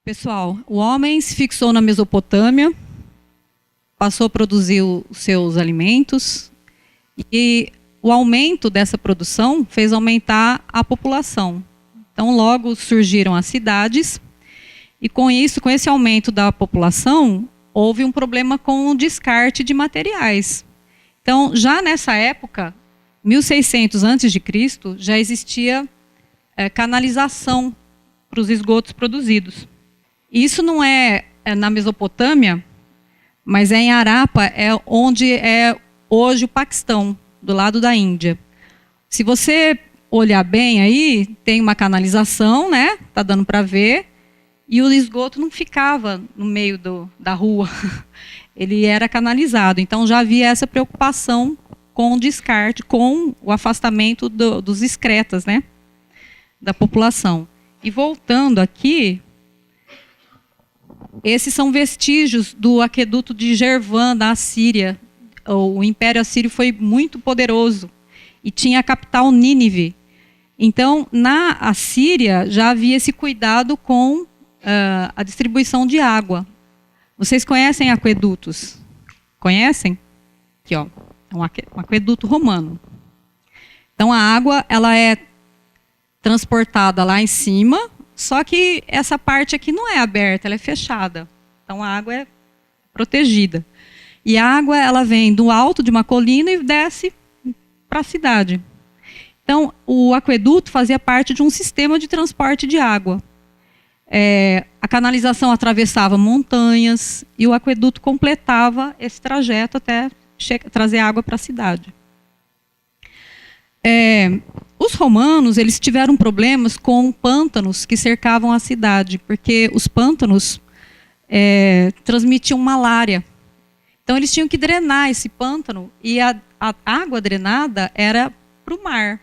Pessoal, o homem se fixou na Mesopotâmia, passou a produzir os seus alimentos e o aumento dessa produção fez aumentar a população. Então, logo surgiram as cidades e com isso, com esse aumento da população, houve um problema com o descarte de materiais. Então, já nessa época, 1600 a.C., já existia canalização para os esgotos produzidos. Isso não é na Mesopotâmia, mas é em Harappa, é onde é hoje o Paquistão, do lado da Índia. Se você olhar bem aí, tem uma canalização, né? Tá dando para ver, e o esgoto não ficava no meio da rua. Ele era canalizado. Então já havia essa preocupação com o descarte, com o afastamento dos excretas, né? Da população. E voltando aqui, esses são vestígios do aqueduto de Gervan, da Assíria. O Império Assírio foi muito poderoso e tinha a capital Nínive. Então, na Assíria, já havia esse cuidado com a distribuição de água. Vocês conhecem aquedutos? Conhecem? Aqui, ó, um aqueduto romano. Então, a água ela é transportada lá em cima, só que essa parte aqui não é aberta, ela é fechada. Então, a água é protegida. E a água ela vem do alto de uma colina e desce para a cidade. Então, o aqueduto fazia parte de um sistema de transporte de água. A canalização atravessava montanhas e o aqueduto completava esse trajeto até trazer água para a cidade. Os romanos eles tiveram problemas com pântanos que cercavam a cidade, porque os pântanos transmitiam malária. Então, eles tinham que drenar esse pântano e a água drenada era para o mar.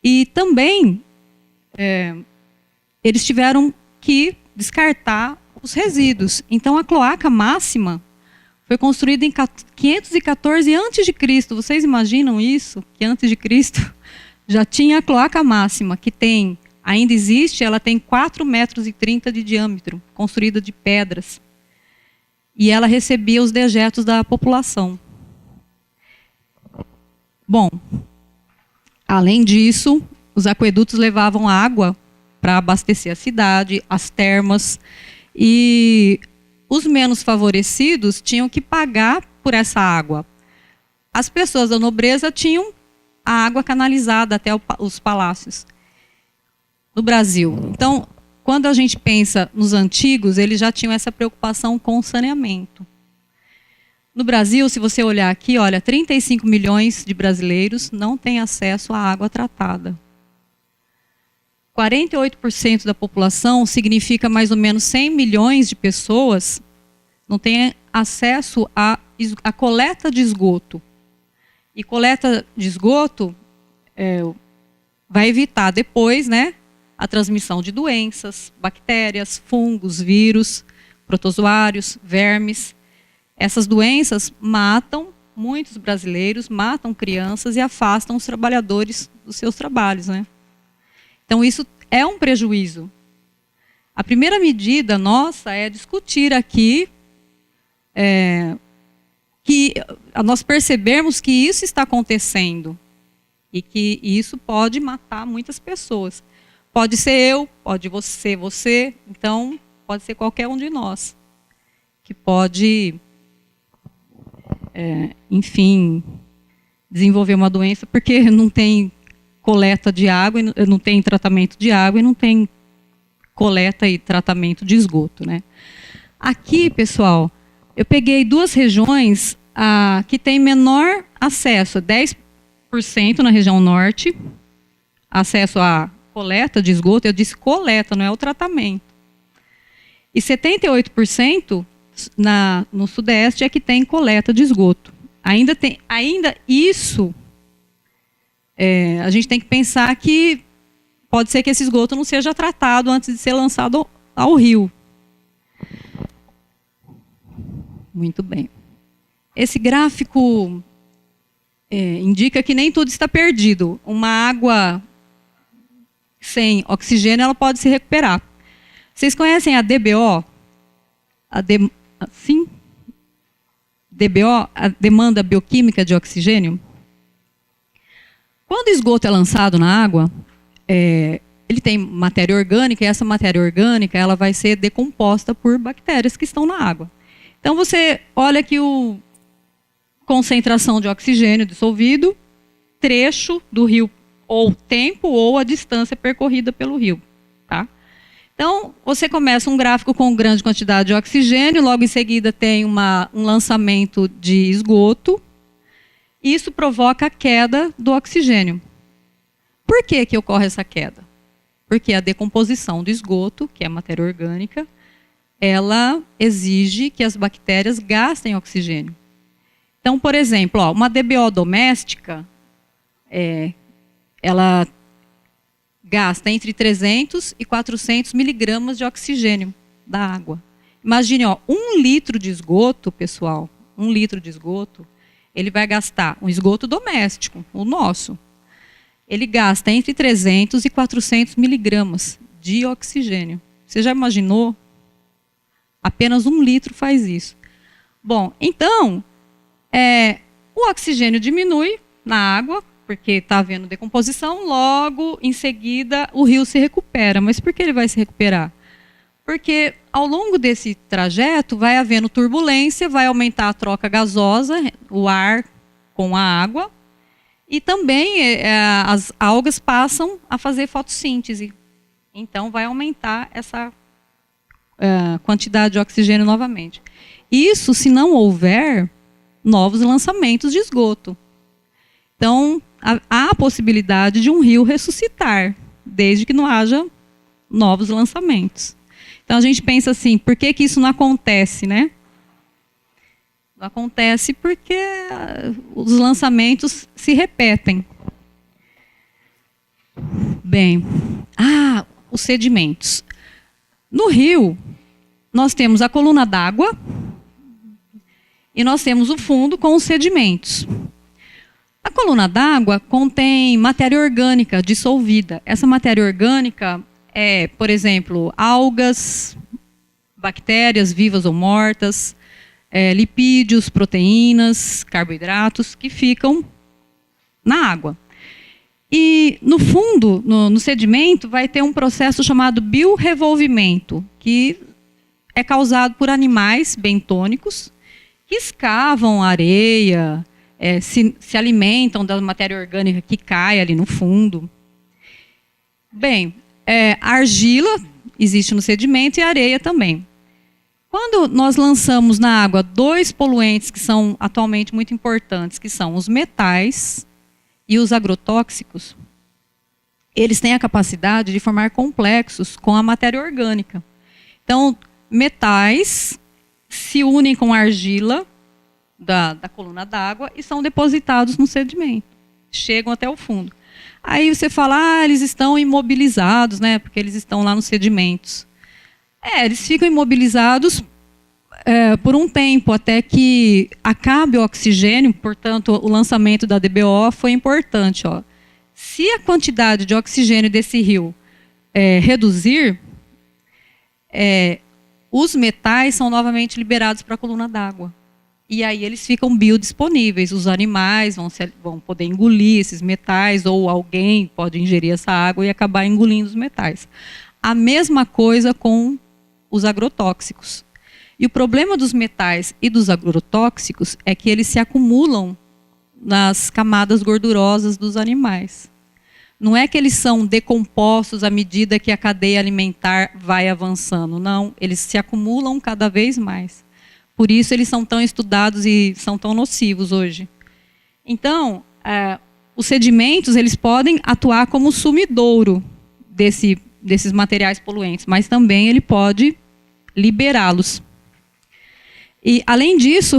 E também, eles tiveram que descartar os resíduos. Então, a cloaca máxima foi construída em 514 a.C. Vocês imaginam isso? Que antes de Cristo já tinha a cloaca máxima, que ainda existe, ela tem 4,30 metros de diâmetro, construída de pedras. E ela recebia os dejetos da população. Bom, além disso, os aquedutos levavam água para abastecer a cidade, as termas, e os menos favorecidos tinham que pagar por essa água. As pessoas da nobreza tinham a água canalizada até os palácios. No Brasil. Então, quando a gente pensa nos antigos, eles já tinham essa preocupação com o saneamento. No Brasil, se você olhar aqui, olha, 35 milhões de brasileiros não têm acesso à água tratada. 48% da população significa mais ou menos 100 milhões de pessoas não têm acesso à coleta de esgoto. E coleta de esgoto vai evitar depois, né, a transmissão de doenças, bactérias, fungos, vírus, protozoários, vermes. Essas doenças matam muitos brasileiros, matam crianças e afastam os trabalhadores dos seus trabalhos, né? Então, isso é um prejuízo. A primeira medida nossa é discutir aqui que nós percebermos que isso está acontecendo e que isso pode matar muitas pessoas. Pode ser eu, pode você, então pode ser qualquer um de nós que pode, enfim, desenvolver uma doença porque não tem coleta de água, não tem tratamento de água e não tem coleta e tratamento de esgoto, né? Aqui, pessoal, eu peguei duas regiões que têm menor acesso, 10% na região norte, acesso à coleta de esgoto, eu disse coleta, não é o tratamento. E 78% no sudeste é que tem coleta de esgoto. Ainda isso, a gente tem que pensar que pode ser que esse esgoto não seja tratado antes de ser lançado ao rio. Muito bem. Esse gráfico indica que nem tudo está perdido. Uma água sem oxigênio ela pode se recuperar. Vocês conhecem a DBO? Sim? DBO, a demanda bioquímica de oxigênio? Quando o esgoto é lançado na água, ele tem matéria orgânica, e essa matéria orgânica ela vai ser decomposta por bactérias que estão na água. Então, você olha que a concentração de oxigênio dissolvido, trecho do rio, ou tempo, ou a distância percorrida pelo rio. Tá? Então, você começa um gráfico com grande quantidade de oxigênio, logo em seguida tem um lançamento de esgoto. Isso provoca a queda do oxigênio. Por que que ocorre essa queda? Porque a decomposição do esgoto, que é matéria orgânica, ela exige que as bactérias gastem oxigênio. Então, por exemplo, uma DBO doméstica, ela gasta entre 300 e 400 miligramas de oxigênio da água. Imagine, 1 litro de esgoto, pessoal, 1 litro de esgoto, ele vai gastar um esgoto doméstico, o nosso. Ele gasta entre 300 e 400 miligramas de oxigênio. Você já imaginou? Apenas 1 litro faz isso. Bom, então, o oxigênio diminui na água, porque está havendo decomposição, logo, em seguida, o rio se recupera. Mas por que ele vai se recuperar? Porque ao longo desse trajeto vai havendo turbulência, vai aumentar a troca gasosa, o ar com a água, e também as algas passam a fazer fotossíntese. Então vai aumentar essa quantidade de oxigênio novamente. Isso se não houver novos lançamentos de esgoto. Então há a possibilidade de um rio ressuscitar, desde que não haja novos lançamentos. Então a gente pensa assim, por que que isso não acontece, né? Não acontece porque os lançamentos se repetem. Bem, os sedimentos. No rio, nós temos a coluna d'água e nós temos o fundo com os sedimentos. A coluna d'água contém matéria orgânica dissolvida. Essa matéria orgânica por exemplo, algas, bactérias vivas ou mortas, lipídios, proteínas, carboidratos que ficam na água. E no fundo, no sedimento, vai ter um processo chamado biorrevolvimento, que é causado por animais bentônicos que escavam a areia, se alimentam da matéria orgânica que cai ali no fundo. Bem, a argila existe no sedimento e a areia também. Quando nós lançamos na água 2 poluentes que são atualmente muito importantes, que são os metais e os agrotóxicos, eles têm a capacidade de formar complexos com a matéria orgânica. Então, metais se unem com a argila da coluna d'água e são depositados no sedimento. Chegam até o fundo. Aí você fala, eles estão imobilizados, né? Porque eles estão lá nos sedimentos. Eles ficam imobilizados por um tempo, até que acabe o oxigênio, portanto, o lançamento da DBO foi importante. Se a quantidade de oxigênio desse rio reduzir, os metais são novamente liberados para a coluna d'água. E aí eles ficam biodisponíveis. Os animais vão poder engolir esses metais, ou alguém pode ingerir essa água e acabar engolindo os metais. A mesma coisa com os agrotóxicos. E o problema dos metais e dos agrotóxicos é que eles se acumulam nas camadas gordurosas dos animais. Não é que eles são decompostos à medida que a cadeia alimentar vai avançando. Não, eles se acumulam cada vez mais. Por isso eles são tão estudados e são tão nocivos hoje. Então, os sedimentos eles podem atuar como sumidouro desses materiais poluentes, mas também ele pode liberá-los. E, além disso,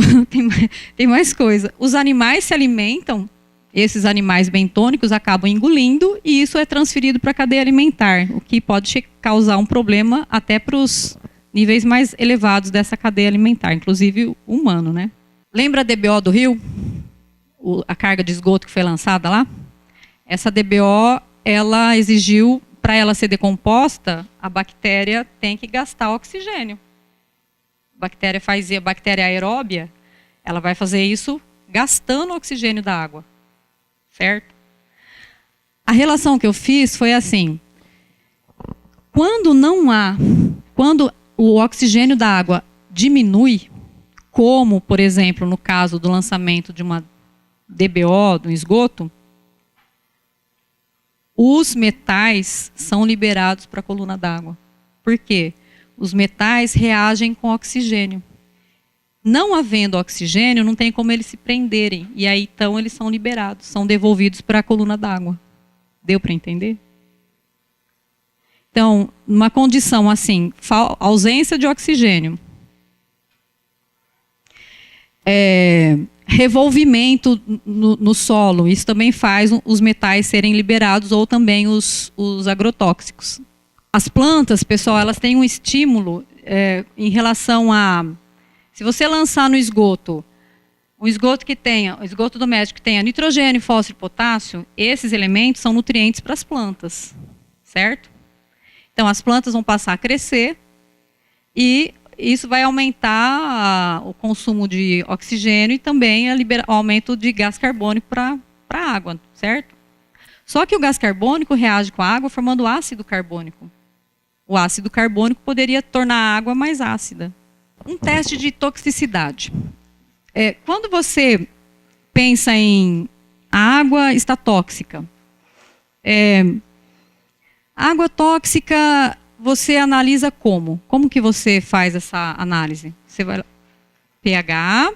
tem mais coisa. Os animais se alimentam, esses animais bentônicos acabam engolindo, e isso é transferido para a cadeia alimentar, o que pode causar um problema até para os níveis mais elevados dessa cadeia alimentar, inclusive o humano, né? Lembra a DBO do Rio? A carga de esgoto que foi lançada lá? Essa DBO, ela exigiu para ela ser decomposta, a bactéria tem que gastar oxigênio. A bactéria aeróbia, ela vai fazer isso gastando o oxigênio da água, certo? A relação que eu fiz foi assim: quando o oxigênio da água diminui, como, por exemplo, no caso do lançamento de uma DBO, do esgoto, os metais são liberados para a coluna d'água. Por quê? Os metais reagem com oxigênio. Não havendo oxigênio, não tem como eles se prenderem. E aí, então, eles são liberados, são devolvidos para a coluna d'água. Deu para entender? Então, numa condição assim, ausência de oxigênio, revolvimento no solo, isso também faz os metais serem liberados, ou também os agrotóxicos. As plantas, pessoal, elas têm um estímulo em relação a... Se você lançar no esgoto, o esgoto doméstico que tenha nitrogênio, fósforo e potássio, esses elementos são nutrientes para as plantas, certo? Então, as plantas vão passar a crescer e isso vai aumentar o consumo de oxigênio e também o aumento de gás carbônico para a água, certo? Só que o gás carbônico reage com a água formando ácido carbônico. O ácido carbônico poderia tornar a água mais ácida. Um teste de toxicidade. Quando você pensa em a água está tóxica, água tóxica você analisa como? Como que você faz essa análise? Você vai pH,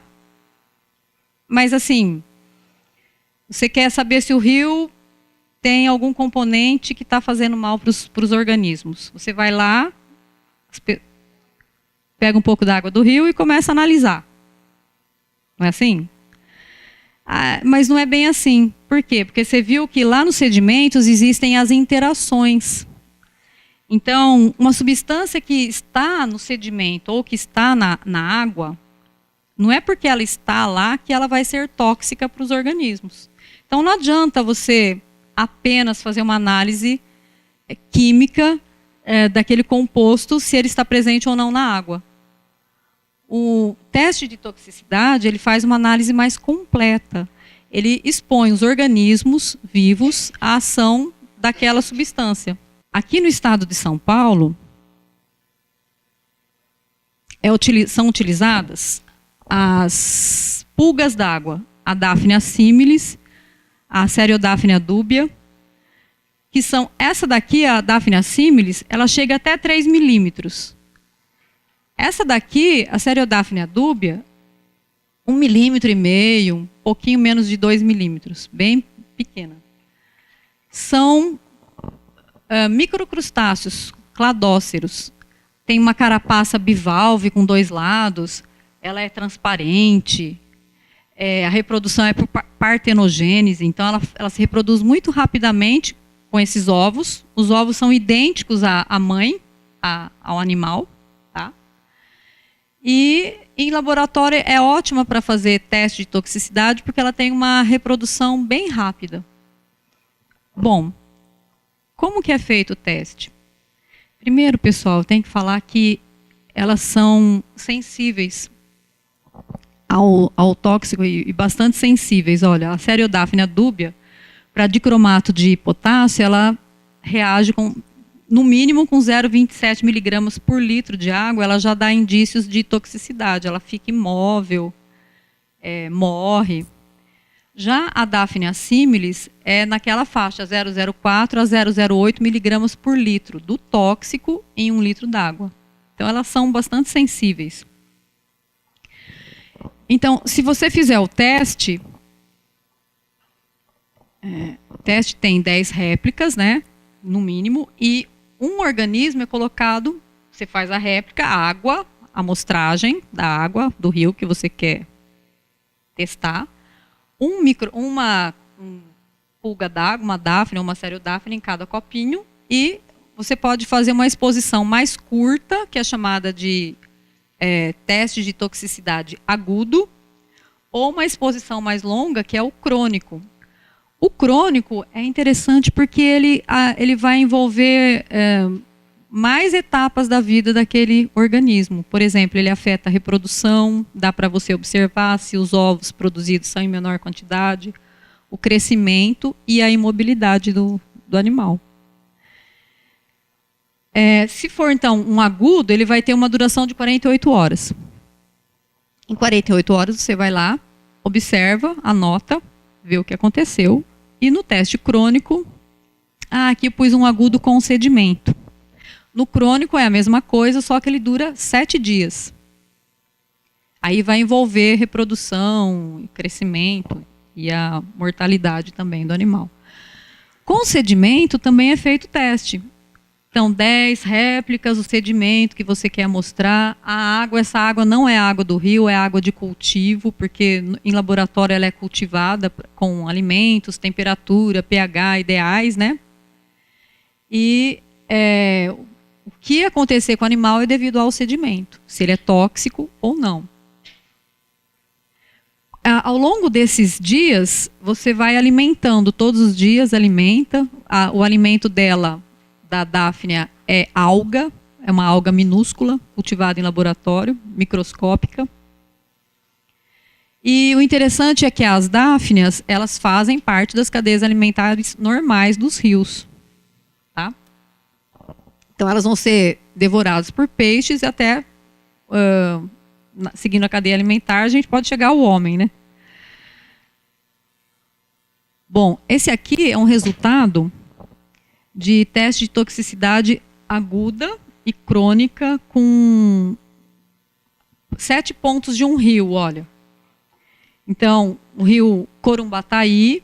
mas assim, você quer saber se o rio tem algum componente que está fazendo mal para os organismos. Você vai lá, pega um pouco da água do rio e começa a analisar. Não é assim? Mas não é bem assim. Por quê? Porque você viu que lá nos sedimentos existem as interações. Então, uma substância que está no sedimento ou que está na água, não é porque ela está lá que ela vai ser tóxica para os organismos. Então, não adianta você apenas fazer uma análise química daquele composto, se ele está presente ou não na água. O teste de toxicidade, ele faz uma análise mais completa. Ele expõe os organismos vivos à ação daquela substância. Aqui no estado de São Paulo, são utilizadas as pulgas d'água, a Daphnia similis, a Seriodaphnea dubia, que são, essa daqui, a Daphnia similis, ela chega até 3 milímetros. Essa daqui, a Seriodaphnea dubia, 1,5 milímetro, um pouquinho menos de 2 milímetros, bem pequena. São microcrustáceos, cladóceros. Tem uma carapaça bivalve com 2 lados, ela é transparente, a reprodução é por partenogênese, então ela se reproduz muito rapidamente com esses ovos. Os ovos são idênticos à mãe, ao animal. Tá? E em laboratório é ótima para fazer teste de toxicidade, porque ela tem uma reprodução bem rápida. Bom, como que é feito o teste? Primeiro, pessoal, tem que falar que elas são sensíveis ao tóxico e bastante sensíveis. Olha, a Seriodaphnea dubia, para dicromato de potássio, ela reage no mínimo com 0,27 miligramas por litro de água, ela já dá indícios de toxicidade, ela fica imóvel, morre. Já a Daphnia similis é naquela faixa 0,04 a 0,08 miligramas por litro do tóxico em 1 litro d'água. Então, elas são bastante sensíveis. Então, se você fizer o teste tem 10 réplicas, né, no mínimo, e um organismo é colocado, você faz a réplica, a água, a amostragem da água do rio que você quer testar, uma pulga d'água, uma Daphnia ou uma Seriodaphnea em cada copinho, e você pode fazer uma exposição mais curta, que é chamada de teste de toxicidade agudo, ou uma exposição mais longa, que é o crônico. O crônico é interessante porque ele vai envolver mais etapas da vida daquele organismo. Por exemplo, ele afeta a reprodução, dá para você observar se os ovos produzidos são em menor quantidade, o crescimento e a imobilidade do animal. Se for, então, um agudo, ele vai ter uma duração de 48 horas. Em 48 horas, você vai lá, observa, anota, vê o que aconteceu. E no teste crônico, aqui eu pus um agudo com sedimento. No crônico é a mesma coisa, só que ele dura 7 dias. Aí vai envolver reprodução, crescimento e a mortalidade também do animal. Com sedimento também é feito teste. Então, 10 réplicas do sedimento que você quer mostrar. Essa água não é água do rio, é água de cultivo, porque em laboratório ela é cultivada com alimentos, temperatura, pH ideais, né? E o que acontecer com o animal é devido ao sedimento, se ele é tóxico ou não. Ao longo desses dias, você vai alimentando, todos os dias alimenta. O alimento da Daphnia é alga, é uma alga minúscula, cultivada em laboratório, microscópica. E o interessante é que as Daphnias, elas fazem parte das cadeias alimentares normais dos rios. Tá? Então elas vão ser devoradas por peixes e até, seguindo a cadeia alimentar, a gente pode chegar ao homem, né? Bom, esse aqui é um resultado de teste de toxicidade aguda e crônica com 7 pontos de um rio, olha. Então, o rio Corumbataí,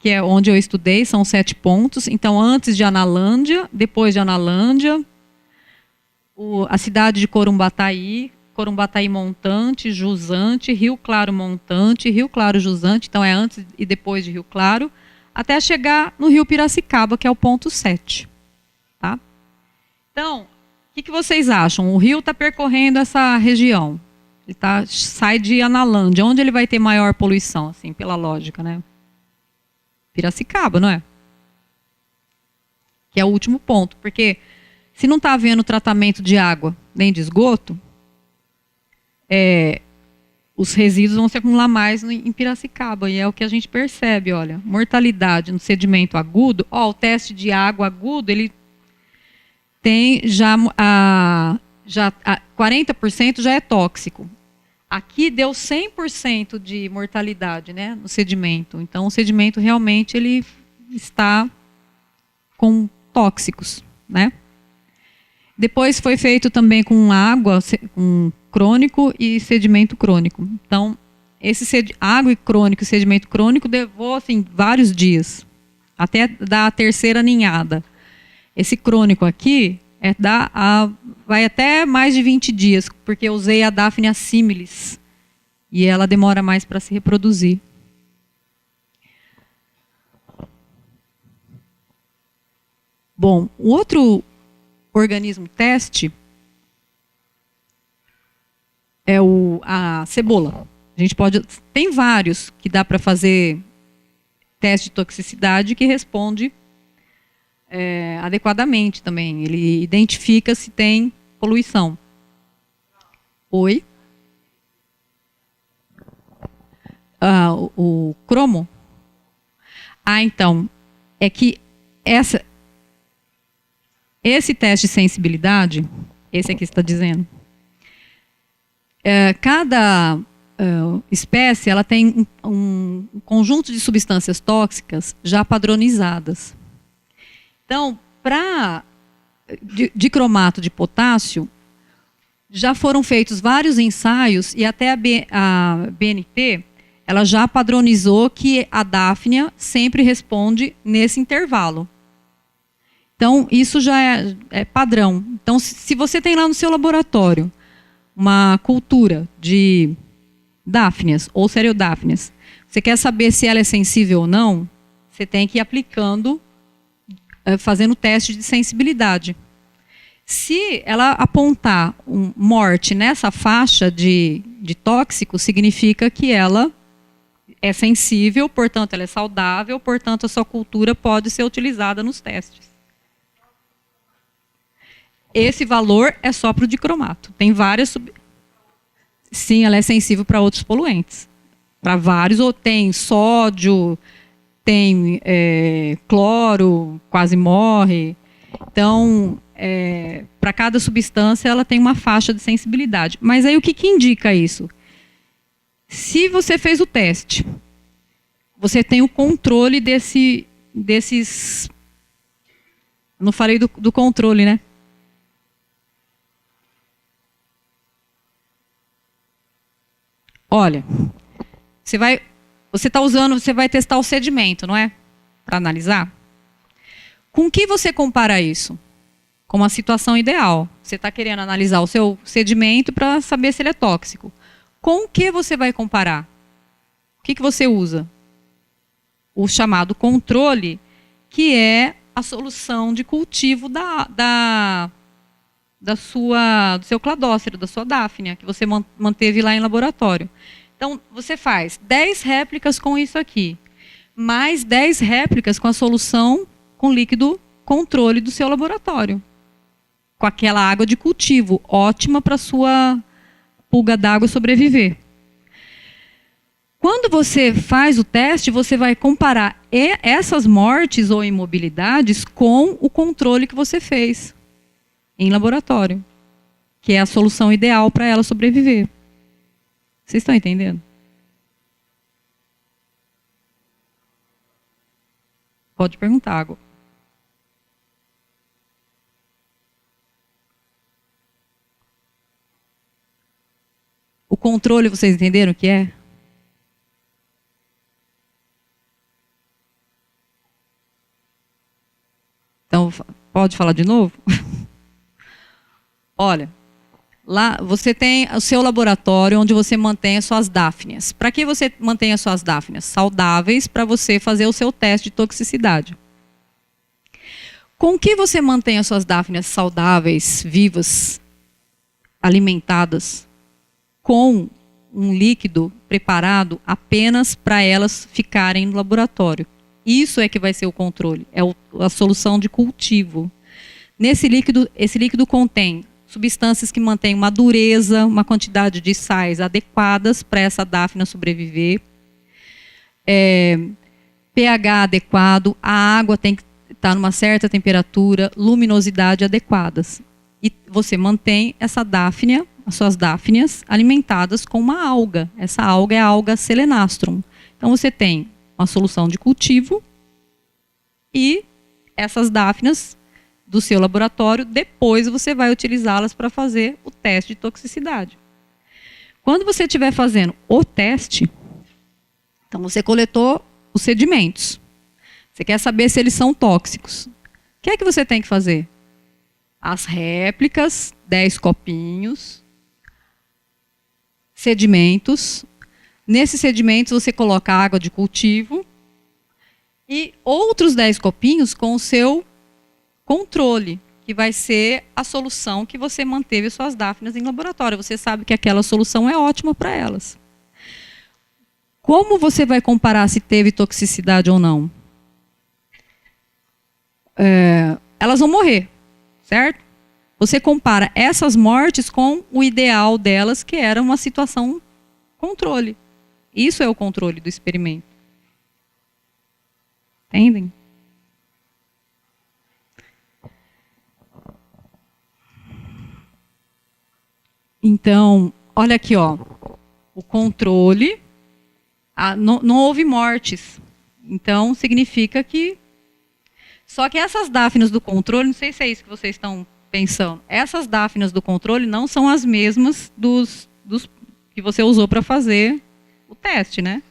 que é onde eu estudei, são 7 pontos. Então, antes de Analândia, depois de Analândia, a cidade de Corumbataí, Corumbataí montante, jusante, Rio Claro montante, Rio Claro jusante, então é antes e depois de Rio Claro, até chegar no rio Piracicaba, que é o ponto 7. Tá? Então, o que vocês acham? O rio está percorrendo essa região. Ele sai de Analândia. Onde ele vai ter maior poluição, assim, pela lógica, né? Piracicaba, não é? Que é o último ponto. Porque se não está havendo tratamento de água nem de esgoto, os resíduos vão se acumular mais em Piracicaba, e é o que a gente percebe, olha, mortalidade no sedimento agudo, o teste de água agudo, ele tem já 40% já é tóxico. Aqui deu 100% de mortalidade, né, no sedimento. Então o sedimento realmente ele está com tóxicos, né? Depois foi feito também com água, com crônico e sedimento crônico. Então, água e crônico e sedimento crônico levou assim, vários dias, até dar a terceira ninhada. Esse crônico aqui vai até mais de 20 dias, porque eu usei a Daphnia similis, e ela demora mais para se reproduzir. Bom, o outro organismo teste é a cebola. Tem vários que dá para fazer teste de toxicidade que responde adequadamente também. Ele identifica se tem poluição. Oi? O cromo? Então, é que esse teste de sensibilidade, esse aqui está dizendo, cada espécie ela tem um conjunto de substâncias tóxicas já padronizadas. Então, para dicromato de potássio, já foram feitos vários ensaios e até a BNT ela já padronizou que a Daphnia sempre responde nesse intervalo. Então, isso já é padrão. Então, se você tem lá no seu laboratório uma cultura de Daphnias ou Cereodaphnias, você quer saber se ela é sensível ou não, você tem que ir aplicando, fazendo teste de sensibilidade. Se ela apontar morte nessa faixa de tóxico, significa que ela é sensível, portanto ela é saudável, portanto a sua cultura pode ser utilizada nos testes. Esse valor é só para o dicromato. Tem várias... Sim, ela é sensível para outros poluentes. Para vários, ou tem sódio, tem cloro, quase morre. Então, para cada substância, ela tem uma faixa de sensibilidade. Mas aí o que indica isso? Se você fez o teste, você tem o controle desses... Não falei do controle, né? Olha, você vai testar o sedimento, não é? Para analisar. Com que você compara isso? Com uma situação ideal. Você está querendo analisar o seu sedimento para saber se ele é tóxico. Com o que você vai comparar? O que você usa? O chamado controle, que é a solução de cultivo do seu cladócero, da sua dáfnia, que você manteve lá em laboratório. Então, você faz 10 réplicas com isso aqui, mais 10 réplicas com a solução com líquido controle do seu laboratório. Com aquela água de cultivo, ótima para a sua pulga d'água sobreviver. Quando você faz o teste, você vai comparar essas mortes ou imobilidades com o controle que você fez em laboratório, que é a solução ideal para ela sobreviver. Vocês estão entendendo? Pode perguntar, Água. O controle, vocês entenderam o que é? Então, pode falar de novo? Olha, lá você tem o seu laboratório onde você mantém as suas dáfnias. Para que você mantém as suas dáfnias? Saudáveis para você fazer o seu teste de toxicidade. Com que você mantém as suas dáfnias saudáveis, vivas, alimentadas? Com um líquido preparado apenas para elas ficarem no laboratório. Isso é que vai ser o controle, é a solução de cultivo. Esse líquido contém substâncias que mantêm uma dureza, uma quantidade de sais adequadas para essa dáfnia sobreviver, pH adequado, a água tem que estar numa certa temperatura, luminosidade adequadas. E você mantém essa dáfnia, as suas dáfnias, alimentadas com uma alga. Essa alga é a alga Selenastrum. Então você tem uma solução de cultivo e essas dáfnias do seu laboratório, depois você vai utilizá-las para fazer o teste de toxicidade. Quando você estiver fazendo o teste, então você coletou os sedimentos. Você quer saber se eles são tóxicos. O que é que você tem que fazer? As réplicas, 10 copinhos, sedimentos. Nesses sedimentos você coloca água de cultivo e outros 10 copinhos com o seu controle, que vai ser a solução que você manteve suas dáfnias em laboratório. Você sabe que aquela solução é ótima para elas. Como você vai comparar se teve toxicidade ou não? Elas vão morrer, certo? Você compara essas mortes com o ideal delas, que era uma situação controle. Isso é o controle do experimento. Entendem? Então, olha aqui, ó, o controle, não houve mortes. Então, significa que... Só que essas dáfnias do controle, não sei se é isso que vocês estão pensando, essas dáfnias do controle não são as mesmas dos que você usou para fazer o teste, né?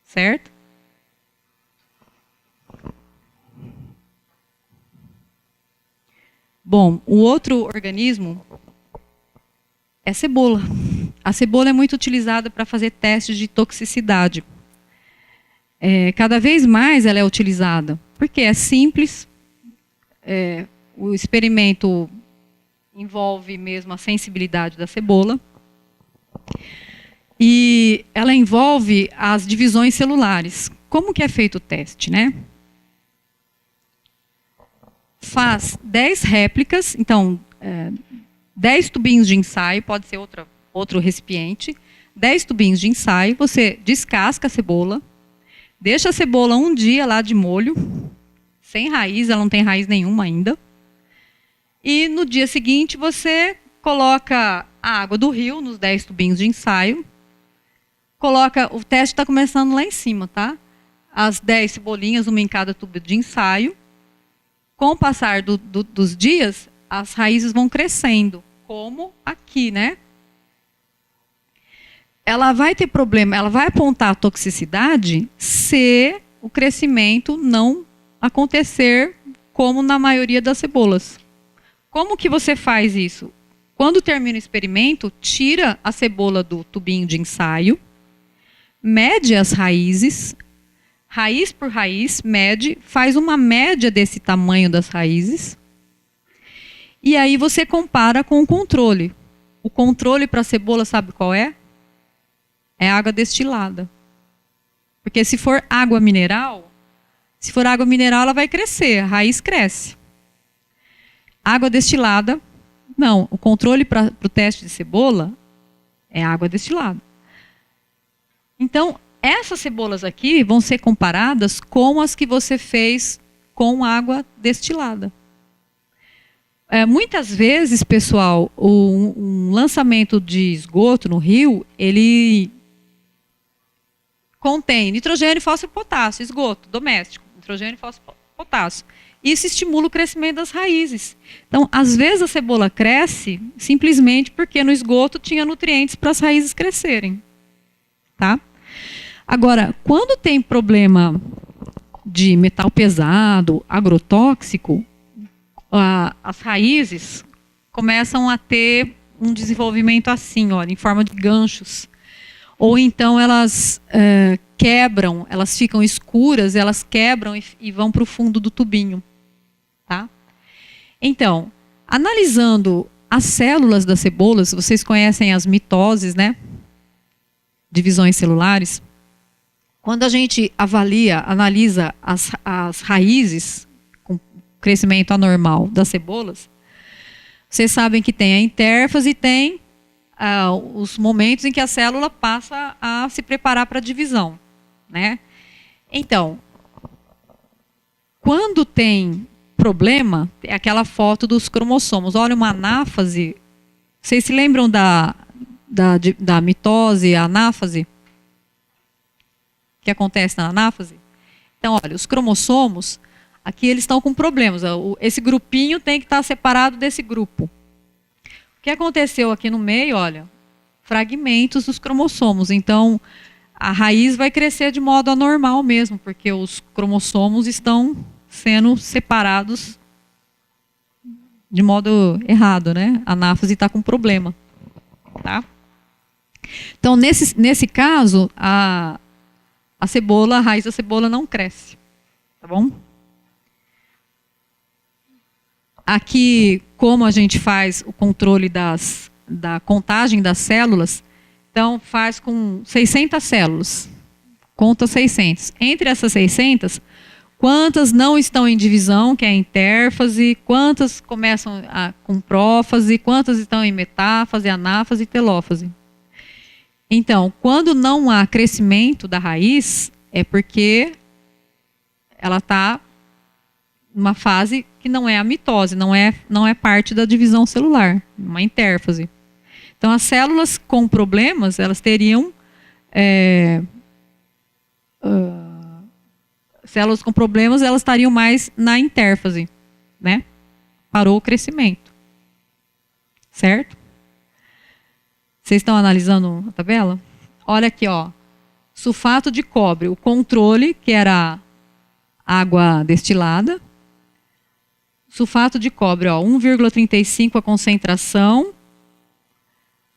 Certo? Bom, o outro organismo é a cebola. A cebola é muito utilizada para fazer testes de toxicidade. Cada vez mais ela é utilizada, porque é simples, o experimento envolve mesmo a sensibilidade da cebola. E ela envolve as divisões celulares. Como que é feito o teste, né? Faz 10 réplicas, então, 10 tubinhos de ensaio, pode ser outro recipiente, 10 tubinhos de ensaio, você descasca a cebola, deixa a cebola um dia lá de molho, sem raiz, ela não tem raiz nenhuma ainda, e no dia seguinte você coloca a água do rio nos 10 tubinhos de ensaio, o teste está começando lá em cima, tá? As 10 cebolinhas, uma em cada tubo de ensaio. Com o passar dos dias, as raízes vão crescendo, como aqui, né? Ela vai ter problema, ela vai apontar a toxicidade se o crescimento não acontecer como na maioria das cebolas. Como que você faz isso? Quando termina o experimento, tira a cebola do tubinho de ensaio, mede as raízes, raiz por raiz, mede, faz uma média desse tamanho das raízes, e aí você compara com o controle. O controle para a cebola, sabe qual é? É água destilada. Porque se for água mineral, ela vai crescer, a raiz cresce. Água destilada, não. O controle para o teste de cebola é água destilada. Então, essas cebolas aqui vão ser comparadas com as que você fez com água destilada. Muitas vezes, pessoal, um lançamento de esgoto no rio, ele contém nitrogênio, fósforo e potássio, esgoto doméstico, nitrogênio, fósforo e potássio. Isso estimula o crescimento das raízes. Então, às vezes a cebola cresce simplesmente porque no esgoto tinha nutrientes para as raízes crescerem. Tá? Agora, quando tem problema de metal pesado, agrotóxico, as raízes começam a ter um desenvolvimento assim, olha, em forma de ganchos. Ou então elas quebram, elas ficam escuras, elas quebram e vão para o fundo do tubinho. Tá? Então, analisando as células das cebolas, vocês conhecem as mitoses, né? Divisões celulares. Quando a gente analisa as raízes com crescimento anormal das cebolas, vocês sabem que tem a intérfase e tem os momentos em que a célula passa a se preparar para a divisão, né? Então, quando tem problema, é aquela foto dos cromossomos. Olha uma anáfase. Vocês se lembram da mitose, a anáfase? Que acontece na anáfase? Então, olha, os cromossomos, aqui eles estão com problemas. Esse grupinho tem que estar separado desse grupo. O que aconteceu aqui no meio, olha, fragmentos dos cromossomos. Então, a raiz vai crescer de modo anormal mesmo, porque os cromossomos estão sendo separados de modo errado, né? A anáfase está com problema. Tá? Então, nesse caso, a raiz da cebola não cresce. Tá bom? Aqui, como a gente faz o controle da contagem das células, então faz com 600 células. Conta 600. Entre essas 600, quantas não estão em divisão, que é a intérfase, quantas começam com prófase, quantas estão em metáfase, anáfase e telófase. Então, quando não há crescimento da raiz, é porque ela está numa fase que não é a mitose, não é parte da divisão celular, uma intérfase. Então, as células com problemas, elas teriam células com problemas, elas estariam mais na intérfase, né? Parou o crescimento. Certo? Vocês estão analisando a tabela? Olha aqui, ó. Sulfato de cobre, o controle, que era água destilada. Sulfato de cobre, ó, 1,35 a concentração.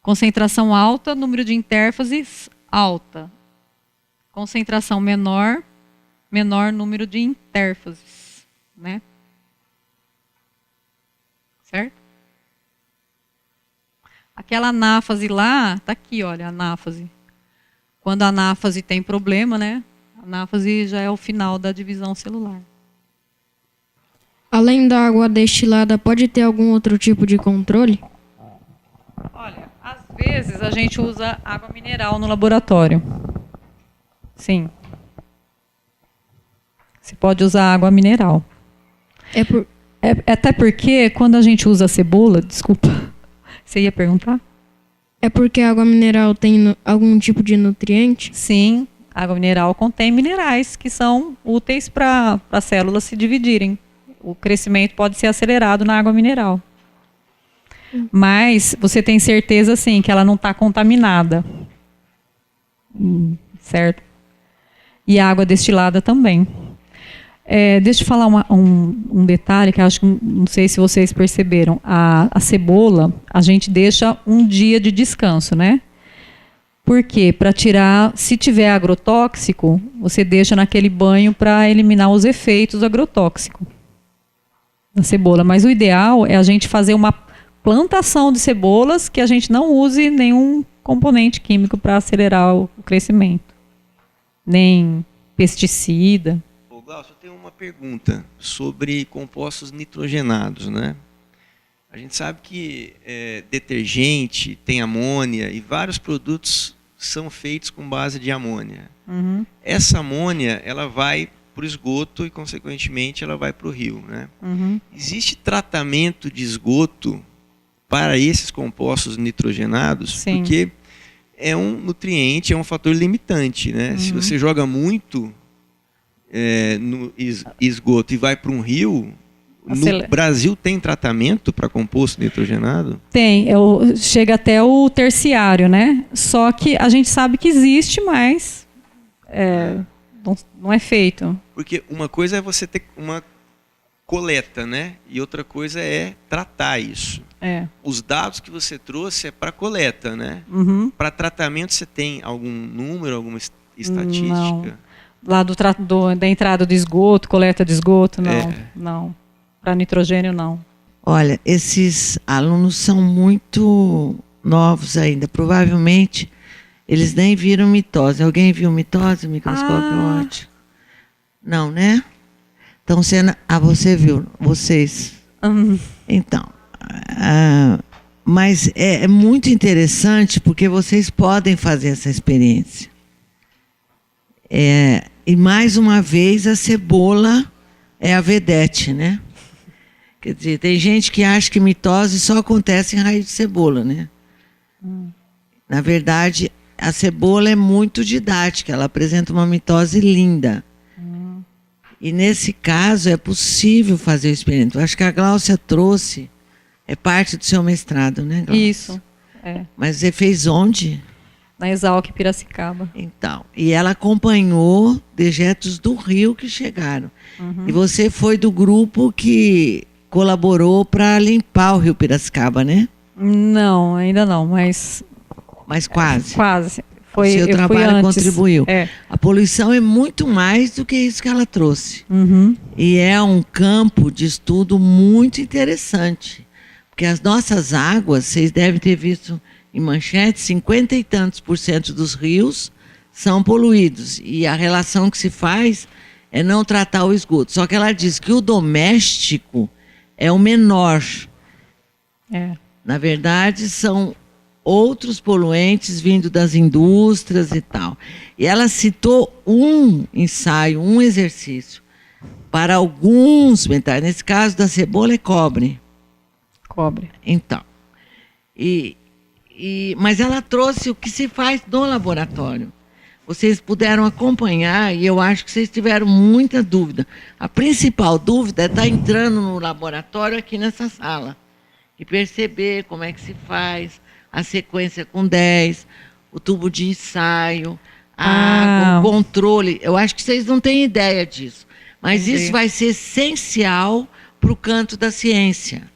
Concentração alta, número de intérfases alta. Concentração menor, menor número de intérfases, né? Certo? Aquela anáfase lá, tá aqui, olha, a anáfase. Quando a anáfase tem problema, né? A anáfase já é o final da divisão celular. Além da água destilada, pode ter algum outro tipo de controle? Olha, às vezes a gente usa água mineral no laboratório. Sim. Você pode usar água mineral. Até porque quando a gente usa cebola, desculpa, você ia perguntar? É porque a água mineral tem algum tipo de nutriente? Sim, a água mineral contém minerais que são úteis para as células se dividirem. O crescimento pode ser acelerado na água mineral. Mas você tem certeza, sim, que ela não está contaminada. Certo? E a água destilada também. Deixa eu falar um detalhe que eu acho que não sei se vocês perceberam. A cebola, a gente deixa um dia de descanso, né? Por quê? Para tirar, se tiver agrotóxico, você deixa naquele banho para eliminar os efeitos agrotóxicos da cebola. Mas o ideal é a gente fazer uma plantação de cebolas que a gente não use nenhum componente químico para acelerar o crescimento. Nem pesticida. Ô, Glaucio, eu tenho uma pergunta sobre compostos nitrogenados, né? A gente sabe que detergente tem amônia e vários produtos são feitos com base de amônia. Uhum. Essa amônia, ela vai para o esgoto e, consequentemente, ela vai para o rio, né? Uhum. Existe tratamento de esgoto para esses compostos nitrogenados? Sim. Porque é um nutriente, é um fator limitante, né? Uhum. Se você joga muito no esgoto e vai para um rio, no Brasil tem tratamento para composto nitrogenado? Tem, chega até o terciário, né? Só que a gente sabe que existe, mas não é feito. Porque uma coisa é você ter uma coleta, né? E outra coisa é tratar isso. Os dados que você trouxe é para coleta, né? Uhum. Para tratamento você tem algum número, alguma estatística? Não. Lá da entrada do esgoto, coleta de esgoto, não. Não. Para nitrogênio, não. Olha, esses alunos são muito novos ainda. Provavelmente eles nem viram mitose. Alguém viu mitose? Microscópio óptico? Não, né? Então, você viu, vocês. Então, mas é muito interessante porque vocês podem fazer essa experiência. E mais uma vez a cebola é a vedete, né? Quer dizer, tem gente que acha que mitose só acontece em raiz de cebola, né? Na verdade, a cebola é muito didática, ela apresenta uma mitose linda. E nesse caso é possível fazer o experimento. Eu acho que a Gláucia trouxe, é parte do seu mestrado, né, Gláucia? Isso. Mas você fez onde? Na Exalc Piracicaba. Então, e ela acompanhou dejetos do rio que chegaram. E você foi do grupo que colaborou para limpar o rio Piracicaba, né? Não, ainda não, mas quase. Quase. O seu trabalho contribuiu. É. A poluição é muito mais do que isso que ela trouxe. Uhum. E é um campo de estudo muito interessante. Porque as nossas águas, vocês devem ter visto em manchete, 50 e tantos % dos rios são poluídos. E a relação que se faz é não tratar o esgoto. Só que ela diz que o doméstico é o menor. Na verdade, são outros poluentes vindo das indústrias e tal. E ela citou um ensaio, um exercício, para alguns metais. Nesse caso da cebola é cobre. Cobre. Então. Mas ela trouxe o que se faz no laboratório. Vocês puderam acompanhar e eu acho que vocês tiveram muita dúvida. A principal dúvida é estar entrando no laboratório aqui nessa sala e perceber como é que se faz a sequência com 10, o tubo de ensaio, o controle. Eu acho que vocês não têm ideia disso. Mas isso vai ser essencial para o canto da ciência.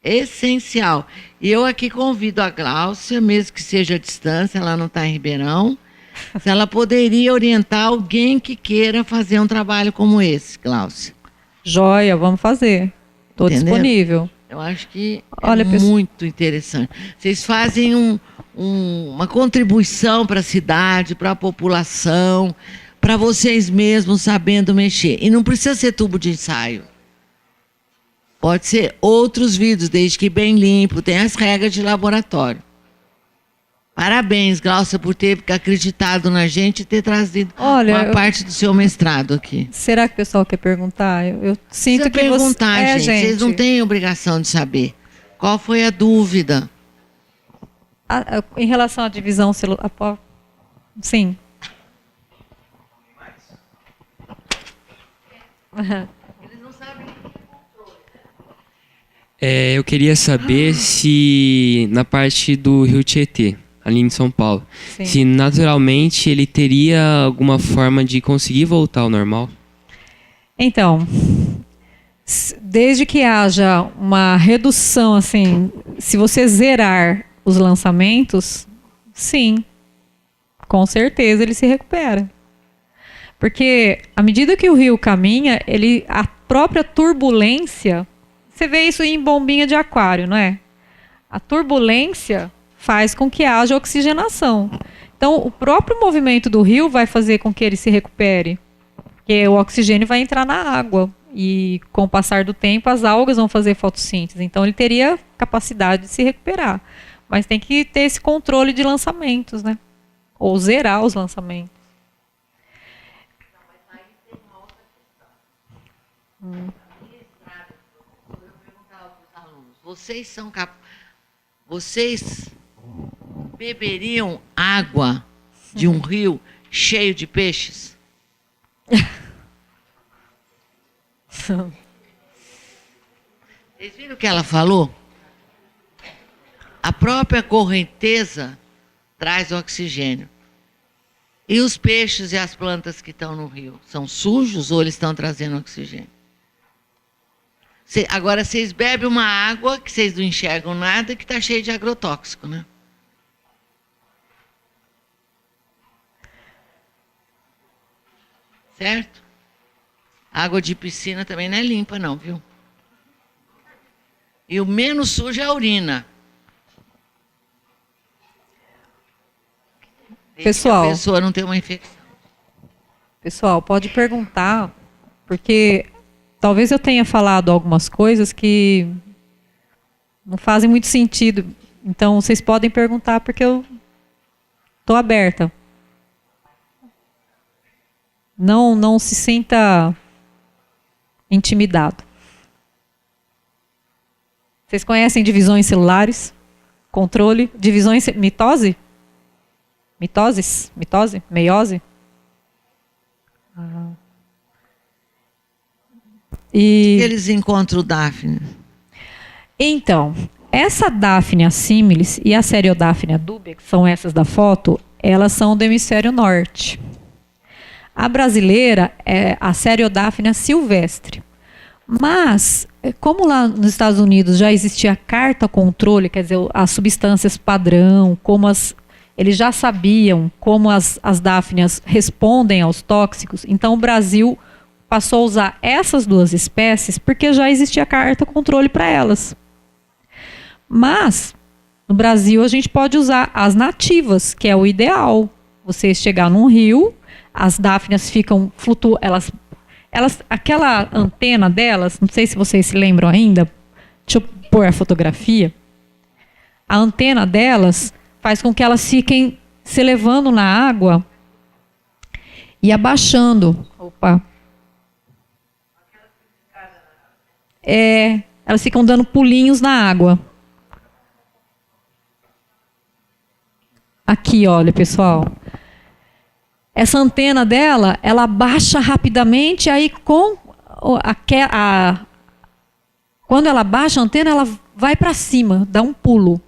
Essencial. E eu aqui convido a Gláucia, mesmo que seja à distância, ela não está em Ribeirão, se ela poderia orientar alguém que queira fazer um trabalho como esse, Gláucia. Joia, vamos fazer. Estou disponível. Eu acho que é muito interessante. Vocês fazem um uma contribuição para a cidade, para a população, para vocês mesmos sabendo mexer. E não precisa ser tubo de ensaio. Pode ser outros vidros, desde que bem limpo, tem as regras de laboratório. Parabéns, Glaucia, por ter acreditado na gente e ter trazido uma parte do seu mestrado aqui. Será que o pessoal quer perguntar? Eu sinto precisa que perguntar, você... gente. Vocês não têm obrigação de saber. Qual foi a dúvida? Em relação à divisão celular... Sim. Eu queria saber se na parte do Rio Tietê, ali em São Paulo, Sim. se naturalmente ele teria alguma forma de conseguir voltar ao normal? Então, desde que haja uma redução, assim, se você zerar os lançamentos, sim, com certeza ele se recupera. Porque à medida que o rio caminha, a própria turbulência, você vê isso em bombinha de aquário, não é? A turbulência faz com que haja oxigenação. Então, o próprio movimento do rio vai fazer com que ele se recupere. Porque o oxigênio vai entrar na água. E com o passar do tempo, as algas vão fazer fotossíntese. Então, ele teria capacidade de se recuperar. Mas tem que ter esse controle de lançamentos, né? Ou zerar os lançamentos. Vocês beberiam água de um rio cheio de peixes? Vocês viram o que ela falou? A própria correnteza traz oxigênio. E os peixes e as plantas que estão no rio são sujos ou eles estão trazendo oxigênio? Agora, vocês bebem uma água que vocês não enxergam nada que está cheia de agrotóxico, né? Certo? Água de piscina também não é limpa, não, viu? E o menos sujo é a urina. Pessoal, a pessoa não tem uma infecção. Pessoal, pode perguntar, porque talvez eu tenha falado algumas coisas que não fazem muito sentido. Então, vocês podem perguntar, porque eu estou aberta. Não se sinta intimidado. Vocês conhecem divisões celulares? Controle? Divisões... Mitose? Mitoses? Mitose? Meiose? E eles encontram o Daphne? Então, essa Daphne assimilis e a Seriodaphnea dubia, que são essas da foto, elas são do hemisfério norte. A brasileira é a Seriodaphnea silvestre. Mas, como lá nos Estados Unidos já existia a carta controle, quer dizer, as substâncias padrão, eles já sabiam como as dáfnias respondem aos tóxicos, então o Brasil passou a usar essas duas espécies porque já existia carta controle para elas. Mas, no Brasil, a gente pode usar as nativas, que é o ideal. Você chegar num rio, as dáfnias ficam flutuando, aquela antena delas, não sei se vocês se lembram ainda, deixa eu pôr a fotografia. A antena delas faz com que elas fiquem se elevando na água e abaixando. Opa. Elas ficam dando pulinhos na água. Aqui, olha, pessoal. Essa antena dela, ela baixa rapidamente, aí quando ela baixa a antena, ela vai para cima, dá um pulo.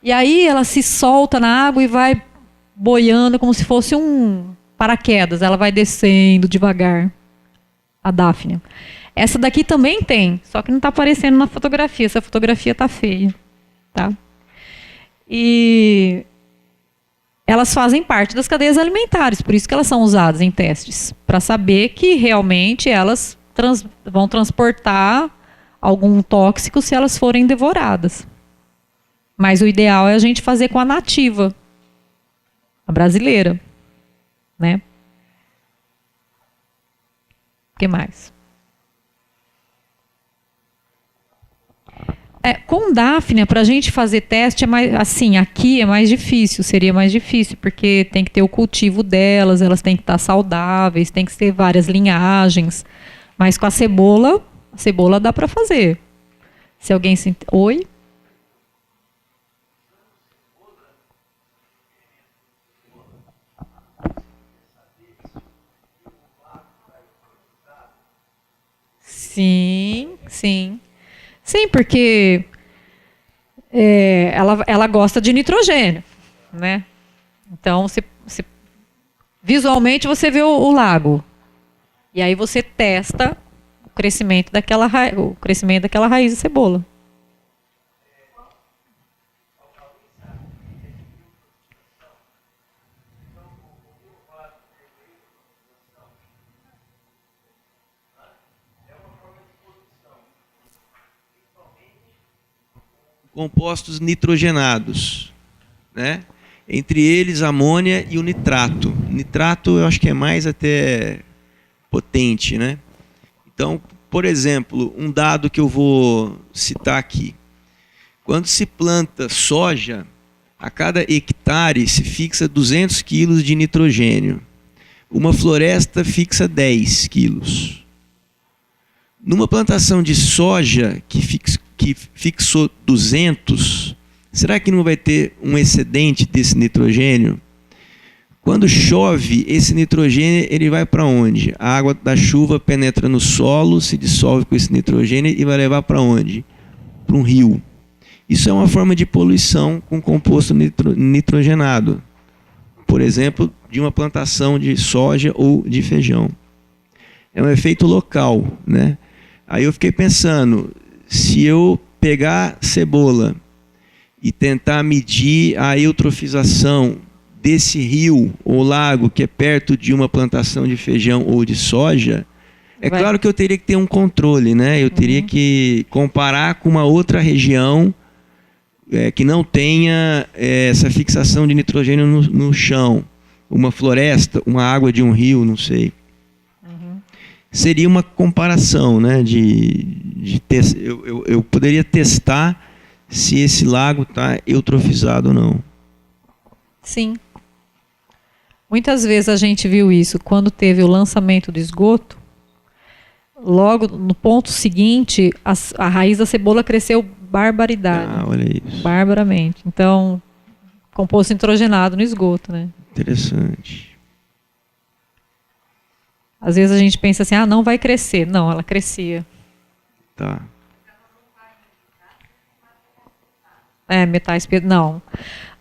E aí ela se solta na água e vai boiando como se fosse um paraquedas. Ela vai descendo devagar, a Daphne. Essa daqui também tem, só que não está aparecendo na fotografia. Essa fotografia está feia. Tá? E elas fazem parte das cadeias alimentares, por isso que elas são usadas em testes, para saber que realmente elas vão transportar algum tóxico se elas forem devoradas. Mas o ideal é a gente fazer com a nativa, a brasileira, né? O que mais? Com Daphnia, para a gente fazer teste, é mais, assim, aqui é mais difícil, seria mais difícil, porque tem que ter o cultivo delas, elas têm que estar saudáveis, tem que ter várias linhagens. Mas com a cebola dá para fazer. Se alguém se... Oi? Sim, sim. Sim, porque ela gosta de nitrogênio, né? Então, visualmente você vê o lago. E aí você testa o crescimento daquela raiz de cebola. Compostos nitrogenados, né? Entre eles amônia e o nitrato. Nitrato eu acho que é mais até potente, né? Então, por exemplo, um dado que eu vou citar aqui. Quando se planta soja, a cada hectare se fixa 200 quilos de nitrogênio. Uma floresta fixa 10 quilos. Numa plantação de soja que fixou 200, será que não vai ter um excedente desse nitrogênio? Quando chove, esse nitrogênio ele vai para onde? A água da chuva penetra no solo, se dissolve com esse nitrogênio e vai levar para onde? Para um rio. Isso é uma forma de poluição com composto nitrogenado. Por exemplo, de uma plantação de soja ou de feijão. É um efeito local, né? Aí eu fiquei pensando, se eu pegar cebola e tentar medir a eutrofização desse rio ou lago que é perto de uma plantação de feijão ou de soja, claro que eu teria que ter um controle, né? Eu teria que comparar com uma outra região que não tenha essa fixação de nitrogênio no chão. Uma floresta, uma água de um rio, não sei. Seria uma comparação, né? Eu poderia testar se esse lago está eutrofizado ou não. Sim. Muitas vezes a gente viu isso quando teve o lançamento do esgoto. Logo no ponto seguinte, a raiz da cebola cresceu barbaridade. Ah, olha isso. Barbaramente. Então, composto nitrogenado no esgoto, né? Interessante. Às vezes a gente pensa assim, não vai crescer. Não, ela crescia. Tá. Metais pesados. Não.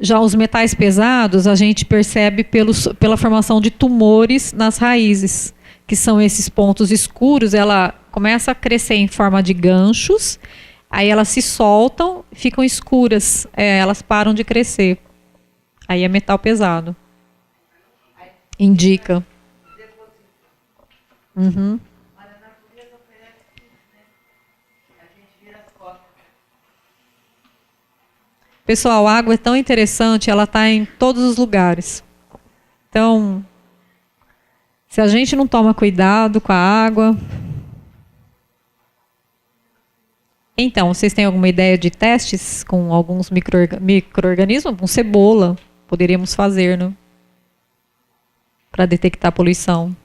Já os metais pesados a gente percebe pela formação de tumores nas raízes, que são esses pontos escuros. Ela começa a crescer em forma de ganchos, aí elas se soltam, ficam escuras, elas param de crescer. Aí é metal pesado. Indica. Pessoal, a água é tão interessante, ela está em todos os lugares. Então, se a gente não toma cuidado com a água... Então, vocês têm alguma ideia de testes com alguns micro-organismos? Com cebola, poderíamos fazer, né? Para detectar poluição.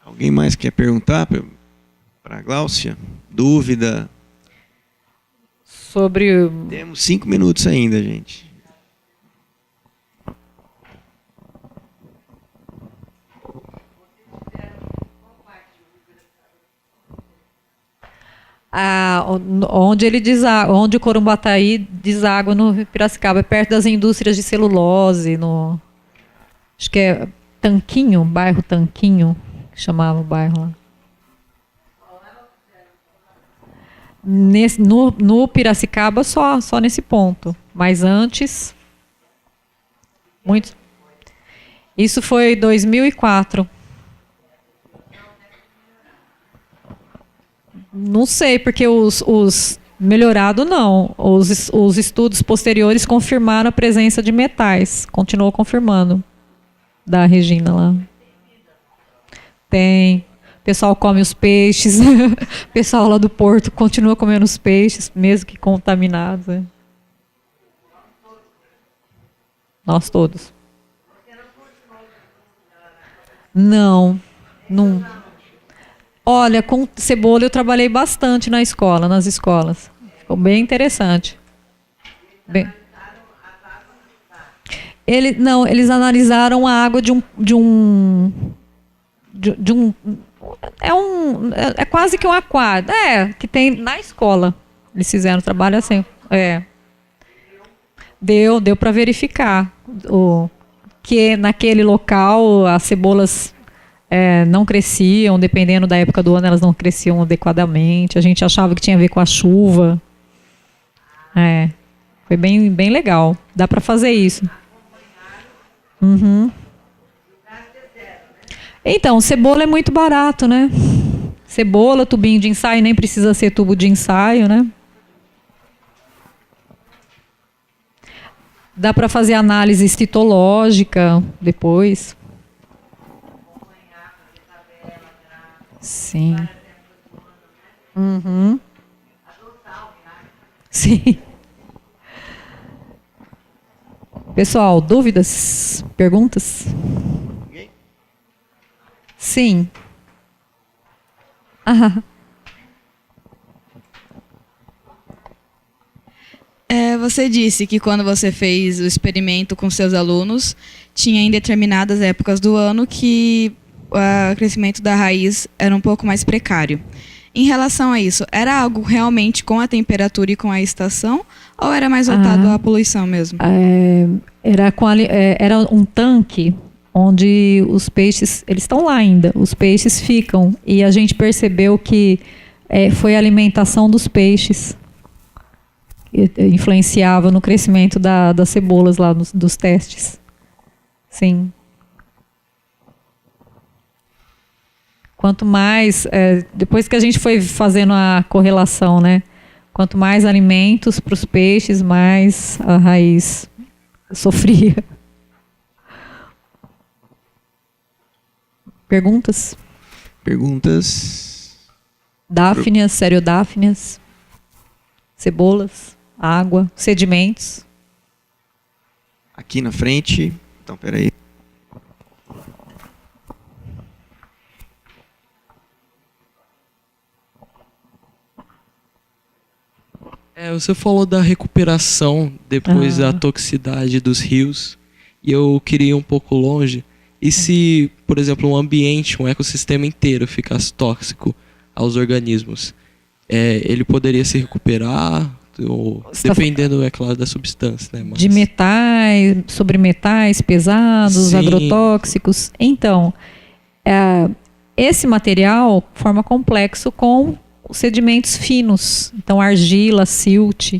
Alguém mais quer perguntar para a Gláucia? Dúvida? Sobre... Temos 5 minutos ainda, gente. Onde o Corumbataí deságua no Piracicaba, é perto das indústrias de celulose, acho que é Tanquinho, bairro Tanquinho, que chamava o bairro lá. No Piracicaba só nesse ponto, mas antes Muito. Isso foi 2004. Não sei, porque os melhorado não. Os estudos posteriores confirmaram a presença de metais. Continuou confirmando. Da Regina lá. Tem. O pessoal come os peixes. O pessoal lá do Porto continua comendo os peixes, mesmo que contaminados. Né? Nós todos. Não. Olha, com cebola eu trabalhei bastante nas escolas. Ficou bem interessante. Eles analisaram a água é quase que um aquário. Que tem na escola. Eles fizeram trabalho assim. Deu para verificar que naquele local as cebolas não cresciam, dependendo da época do ano, elas não cresciam adequadamente. A gente achava que tinha a ver com a chuva. Foi bem legal. Dá para fazer isso. Uhum. Então, cebola é muito barato, né? Cebola, tubinho de ensaio, nem precisa ser tubo de ensaio, né? Dá para fazer análise citológica depois. Sim. Uhum. Sim. Pessoal, dúvidas? Perguntas? Sim. Você disse que quando você fez o experimento com seus alunos, tinha em determinadas épocas do ano que o crescimento da raiz era um pouco mais precário. Em relação a isso, era algo realmente com a temperatura e com a estação, ou era mais voltado à poluição mesmo? Era um tanque onde os peixes, eles estão lá ainda, os peixes ficam, e a gente percebeu que foi a alimentação dos peixes que influenciava no crescimento das cebolas lá dos testes. Sim. Quanto mais, depois que a gente foi fazendo a correlação, né? Quanto mais alimentos para os peixes, mais a raiz sofria. Perguntas? Dáfnias, seriodáfnias, cebolas, água, sedimentos. Aqui na frente. Então, peraí. Você falou da recuperação depois da toxicidade dos rios, e eu queria ir um pouco longe. E se, por exemplo, um ambiente, um ecossistema inteiro ficasse tóxico aos organismos, ele poderia se recuperar, dependendo, é claro, da substância, né? De metais, sobre metais pesados, Sim. agrotóxicos. Então, esse material forma complexo com os sedimentos finos, então argila, silt,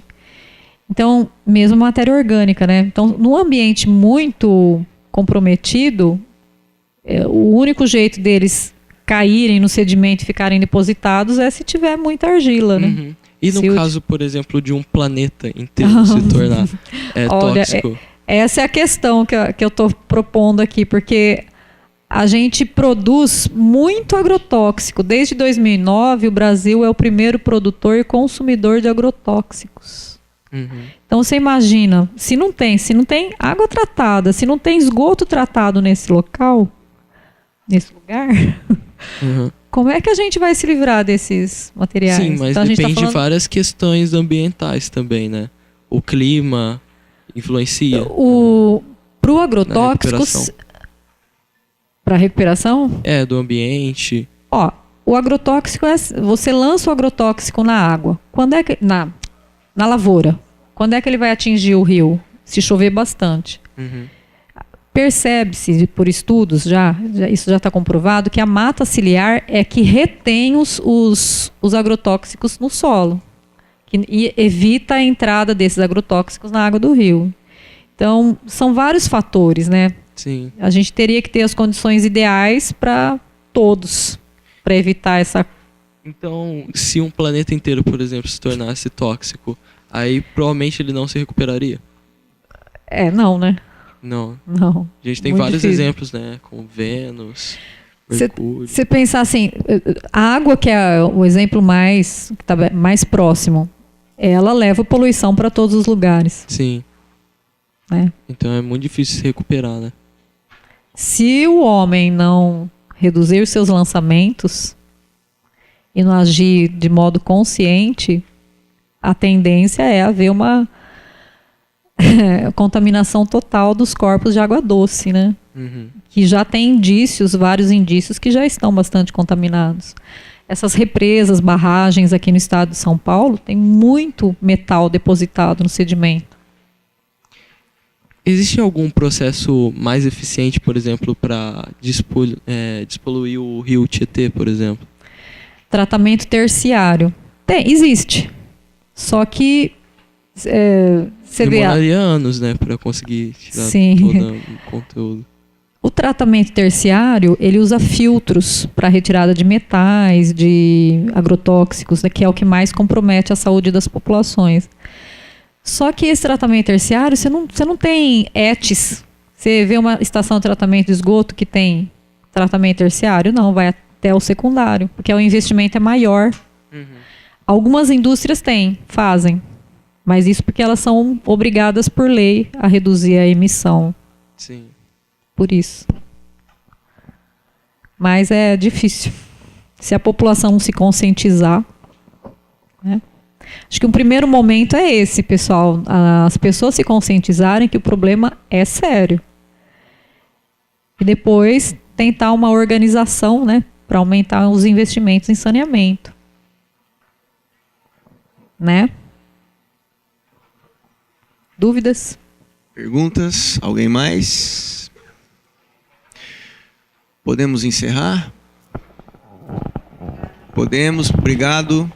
então mesmo matéria orgânica, né? Então, num ambiente muito comprometido, o único jeito deles caírem no sedimento e ficarem depositados é se tiver muita argila, né? Uhum. E no silt. caso, por exemplo, de um planeta inteiro se tornar tóxico? Essa é a questão que eu estou propondo aqui, porque a gente produz muito agrotóxico. Desde 2009, o Brasil é o primeiro produtor e consumidor de agrotóxicos. Uhum. Então, você imagina, se não tem água tratada, se não tem esgoto tratado nesse lugar, Uhum. como é que a gente vai se livrar desses materiais? Sim, mas então, depende de várias questões ambientais também, né? O clima influencia. Para o agrotóxicos... Para recuperação? Do ambiente. O agrotóxico você lança o agrotóxico na água. Quando é que na lavoura? Quando é que ele vai atingir o rio? Se chover bastante. Uhum. Percebe-se por estudos isso já está comprovado, que a mata ciliar é que retém os agrotóxicos no solo, e evita a entrada desses agrotóxicos na água do rio. Então, são vários fatores, né? Sim. A gente teria que ter as condições ideais para todos, para evitar essa... Então, se um planeta inteiro, por exemplo, se tornasse tóxico, aí provavelmente ele não se recuperaria? Não, né? Não. Não. A gente tem Muito vários difícil. exemplos, né? Com Vênus, Mercúrio. Você pensar assim, a água, que é o exemplo mais, que tá mais próximo, ela leva poluição para todos os lugares. Sim. Né? Então é muito difícil se recuperar, né? Se o homem não reduzir seus lançamentos e não agir de modo consciente, a tendência é haver uma contaminação total dos corpos de água doce, né? Uhum. Que já tem indícios, vários indícios que já estão bastante contaminados. Essas represas, barragens aqui no estado de São Paulo, tem muito metal depositado no sedimento. Existe algum processo mais eficiente, por exemplo, para despoluir o rio Tietê, por exemplo? Tratamento terciário. Existe. Só que você vê... Demoraria anos, né, para conseguir tirar Sim. todo o conteúdo. O tratamento terciário, ele usa filtros para retirada de metais, de agrotóxicos, né, que é o que mais compromete a saúde das populações. Só que esse tratamento terciário, você não tem ETS. Você vê uma estação de tratamento de esgoto que tem tratamento terciário? Não, vai até o secundário, porque o investimento é maior. Uhum. Algumas indústrias fazem, mas isso porque elas são obrigadas por lei a reduzir a emissão. Sim. Por isso. Mas é difícil. Se a população se conscientizar, né? Acho que um primeiro momento é esse, pessoal. As pessoas se conscientizarem que o problema é sério. E depois tentar uma organização, né, para aumentar os investimentos em saneamento. Né? Dúvidas? Perguntas? Alguém mais? Podemos encerrar? Podemos, obrigado.